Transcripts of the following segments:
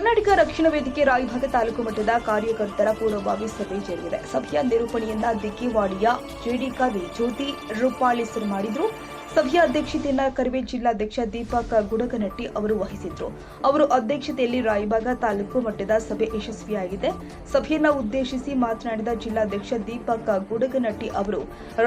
ಕರ್ನಾಟಕ ರಕ್ಷಣಾ ವೇದಿಕೆ ರಾಯಭಾಗ ತಾಲೂಕು ಮಟ್ಟದ ಕಾರ್ಯಕರ್ತರ ಪೂರ್ವಭಾವಿ ಸಭೆ ಜರುಗಿದೆ. ಸಭೆಯ ನಿರೂಪಣೆಯನ್ನ ದಿಕ್ಕಿವಾಡಿಯ ಜೆಡಿ ಜ್ಯೋತಿ ರೂಪಾಳಿ ಮಾಡಿದ್ರು. ಸಭೆಯ ಅಧ್ಯಕ್ಷತೆಯನ್ನ ಕರವೇ ಜಿಲ್ಲಾಧ್ಯಕ್ಷ ದೀಪಕ್ ಗುಡಗನಟ್ಟಿ ಅವರು ವಹಿಸಿದ್ರು. ಅವರು ಅಧ್ಯಕ್ಷತೆಯಲ್ಲಿ ರಾಯಭಾಗ ತಾಲೂಕು ಮಟ್ಟದ ಸಭೆ ಯಶಸ್ವಿಯಾಗಿದೆ. ಸಭೆಯನ್ನ ಉದ್ದೇಶಿಸಿ ಮಾತನಾಡಿದ ಜಿಲ್ಲಾಧ್ಯಕ್ಷ ದೀಪಕ್ ಗುಡಗನಟ್ಟಿ ಅವರು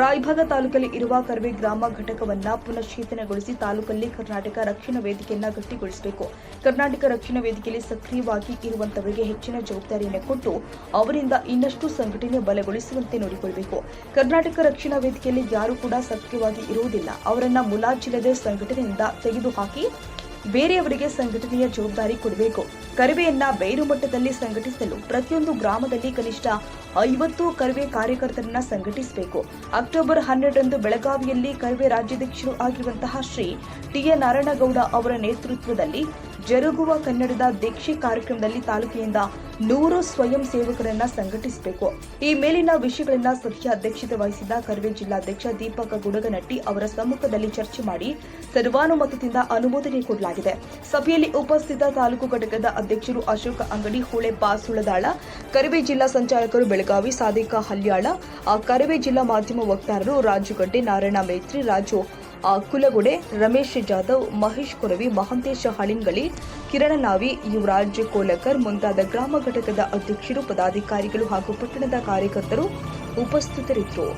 ರಾಯಭಾಗ ತಾಲೂಕಲ್ಲಿ ಇರುವ ಕರವೇ ಗ್ರಾಮ ಘಟಕವನ್ನ ಪುನಶ್ಚೇತನಗೊಳಿಸಿ ತಾಲೂಕಲ್ಲಿ ಕರ್ನಾಟಕ ರಕ್ಷಣಾ ವೇದಿಕೆಯನ್ನ ಗಟ್ಟಿಗೊಳಿಸಬೇಕು. ಕರ್ನಾಟಕ ರಕ್ಷಣಾ ವೇದಿಕೆಯಲ್ಲಿ ಸಕ್ರಿಯವಾಗಿ ಇರುವಂತವರಿಗೆ ಹೆಚ್ಚಿನ ಜವಾಬ್ದಾರಿಯನ್ನು ಕೊಟ್ಟು ಅವರಿಂದ ಇನ್ನಷ್ಟು ಸಂಘಟನೆ ಬಲಗೊಳಿಸುವಂತೆ ನೋಡಿಕೊಳ್ಳಬೇಕು. ಕರ್ನಾಟಕ ರಕ್ಷಣಾ ವೇದಿಕೆಯಲ್ಲಿ ಯಾರು ಕೂಡ ಸಕ್ರಿಯವಾಗಿ ಇರುವುದಿಲ್ಲ. ಅವರನ್ನ ಮುಲಾಜಿಲ್ಲದೆ ಸಂಘಟನೆಯಿಂದ ತೆಗೆದುಹಾಕಿ ಬೇರೆಯವರಿಗೆ ಸಂಘಟನೆಯ ಜವಾಬ್ದಾರಿ ಕೊಡಬೇಕು. ಕರವೆಯನ್ನ ಬೇರು ಮಟ್ಟದಲ್ಲಿ ಸಂಘಟಿಸಲು ಪ್ರತಿಯೊಂದು ಗ್ರಾಮದಲ್ಲಿ ಕನಿಷ್ಠ 50 ಕರವೇ ಕಾರ್ಯಕರ್ತರನ್ನ ಸಂಘಟಿಸಬೇಕು. ಅಕ್ಟೋಬರ್ 12ರಂದು ಬೆಳಗಾವಿಯಲ್ಲಿ ಕರವೇ ರಾಜ್ಯಾಧ್ಯಕ್ಷರು ಆಗಿರುವಂತಹ ಶ್ರೀ ಟಿ.ಎ. ನಾರಾಯಣಗೌಡ ಅವರ ನೇತೃತ್ವದಲ್ಲಿ ಜರುಗುವ ಕನ್ನಡದ ದೀಕ್ಷೆ ಕಾರ್ಯಕ್ರಮದಲ್ಲಿ ತಾಲೂಕಿನಿಂದ 100 ಸ್ವಯಂ ಸೇವಕರನ್ನ ಸಂಘಟಿಸಬೇಕು. ಈ ಮೇಲಿನ ವಿಷಯಗಳನ್ನ ಸಭೆಯ ಅಧ್ಯಕ್ಷತೆ ವಹಿಸಿದ್ದ ಕರವೇ ಜಿಲ್ಲಾಧ್ಯಕ್ಷ ದೀಪಕ್ ಗುಡಗನಟ್ಟಿ ಅವರ ಸಮ್ಮುಖದಲ್ಲಿ ಚರ್ಚೆ ಮಾಡಿ ಸರ್ವಾನುಮತದಿಂದ ಅನುಮೋದನೆ ಕೊಡಲಾಗಿದೆ. ಸಭೆಯಲ್ಲಿ ಉಪಸ್ಥಿತ ತಾಲೂಕು ಘಟಕದ ಅಧ್ಯಕ್ಷರು ಅಶೋಕ ಅಂಗಡಿ, ಹುಳೆಪ್ಪ ಸುಳದಾಳ, ಕರವೇ ಜಿಲ್ಲಾ ಸಂಚಾಲಕರು ಬೆಳಗಾವಿ ಸಾದಿಕ ಹಲ್ಯಾಳ, ಕರವೇ ಜಿಲ್ಲಾ ಮಾಧ್ಯಮ ವಕ್ತಾರರು ರಾಜುಗಡ್ಡೆ, ನಾರಾಯಣ ಮೇತ್ರಿ, ರಾಜು ಕುಲಗುಡೆ, ರಮೇಶ್ ಜಾಧವ್, ಮಹೇಶ್ ಕೊರವಿ, ಮಹಂತೇಶ ಹಳಿಂಗಳಿ, ಕಿರಣ ನಾವಿ, ಯುವರಾಜ್ ಕೋಲಕರ್ ಮುಂತಾದ ಗ್ರಾಮ ಘಟಕದ ಅಧ್ಯಕ್ಷರು, ಪದಾಧಿಕಾರಿಗಳು ಹಾಗೂ ಪಟ್ಟಣದ ಕಾರ್ಯಕರ್ತರು ಉಪಸ್ಥಿತರಿದ್ದರು.